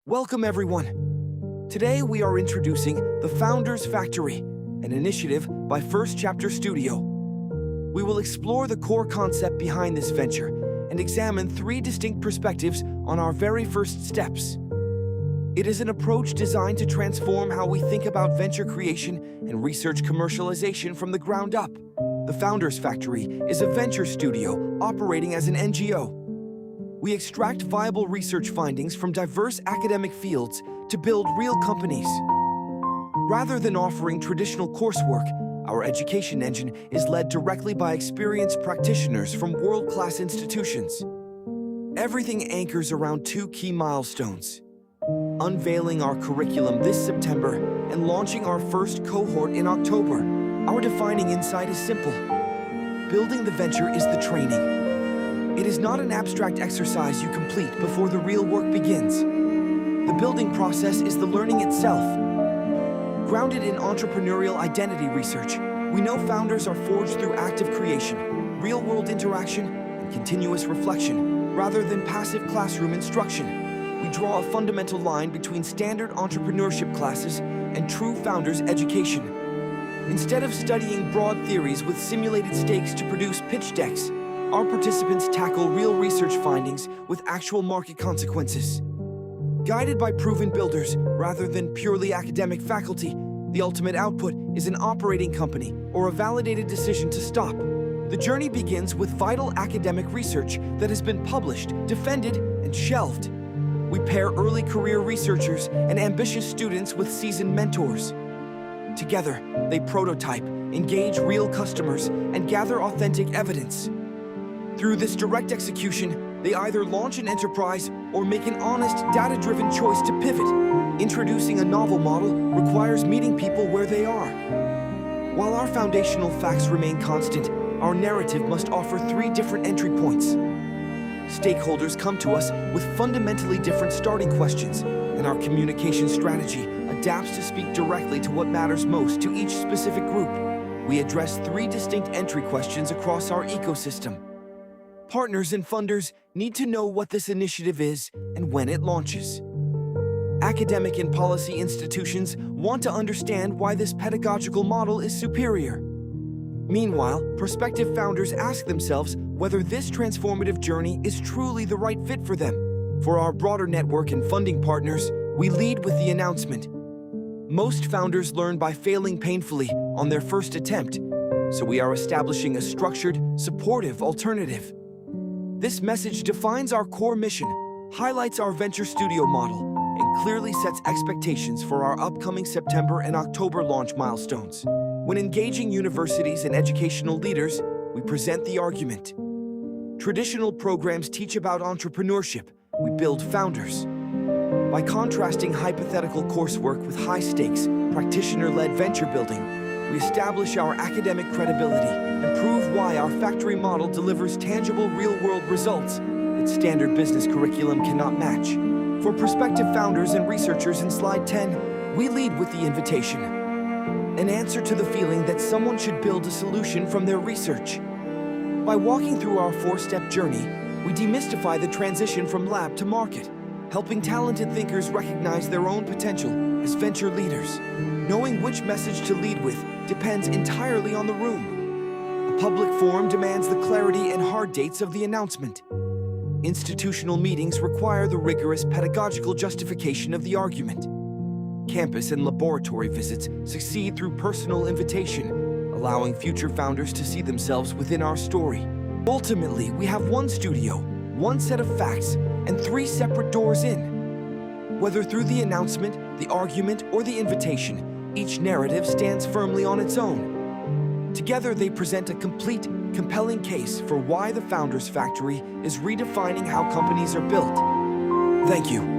Welcome, everyone. Today, we are introducing The Founders Factory, an initiative by First Chapter Studio. We will explore the core concept behind this venture and examine three distinct perspectives on our very first steps. It is an approach designed to transform how we think about venture creation and research commercialization from the ground up. The Founders Factory is a venture studio operating as an NGO. We extract viable research findings from diverse academic fields to build real companies. Rather than offering traditional coursework, our education engine is led directly by experienced practitioners from world-class institutions. Everything anchors around two key milestones: unveiling our curriculum this September and launching our first cohort in October. Our defining insight is simple. Building the venture is the training. It is not an abstract exercise you complete before the real work begins. The building process is the learning itself. Grounded in entrepreneurial identity research, we know founders are forged through active creation, real-world interaction, and continuous reflection, rather than passive classroom instruction. We draw a fundamental line between standard entrepreneurship classes and true founders' education. Instead of studying broad theories with simulated stakes to produce pitch decks, our participants tackle real research findings with actual market consequences. Guided by proven builders rather than purely academic faculty, the ultimate output is an operating company or a validated decision to stop. The journey begins with vital academic research that has been published, defended, and shelved. We pair early career researchers and ambitious students with seasoned mentors. Together, they prototype, engage real customers, and gather authentic evidence. Through this direct execution, they either launch an enterprise or make an honest, data-driven choice to pivot. Introducing a novel model requires meeting people where they are. While our foundational facts remain constant, our narrative must offer three different entry points. Stakeholders come to us with fundamentally different starting questions, and our communication strategy adapts to speak directly to what matters most to each specific group. We address three distinct entry questions across our ecosystem. Partners and funders need to know what this initiative is and when it launches. Academic and policy institutions want to understand why this pedagogical model is superior. Meanwhile, prospective founders ask themselves whether this transformative journey is truly the right fit for them. For our broader network and funding partners, we lead with the announcement. Most founders learn by failing painfully on their first attempt, so we are establishing a structured, supportive alternative. This message defines our core mission, highlights our venture studio model, and clearly sets expectations for our upcoming September and October launch milestones. When engaging universities and educational leaders, we present the argument. Traditional programs teach about entrepreneurship. We build founders. By contrasting hypothetical coursework with high-stakes, practitioner-led venture building, we establish our academic credibility and prove why our factory model delivers tangible real-world results that standard business curriculum cannot match. For prospective founders and researchers in Slide 10, we lead with the invitation, an answer to the feeling that someone should build a solution from their research. By walking through our four-step journey, we demystify the transition from lab to market, helping talented thinkers recognize their own potential as venture leaders. Knowing which message to lead with depends entirely on the room. A public forum demands the clarity and hard dates of the announcement. Institutional meetings require the rigorous pedagogical justification of the argument. Campus and laboratory visits succeed through personal invitation, allowing future founders to see themselves within our story. Ultimately, we have one studio, one set of facts, and three separate doors in. Whether through the announcement, the argument, or the invitation, each narrative stands firmly on its own. Together, they present a complete, compelling case for why the Founders Factory is redefining how companies are built. Thank you.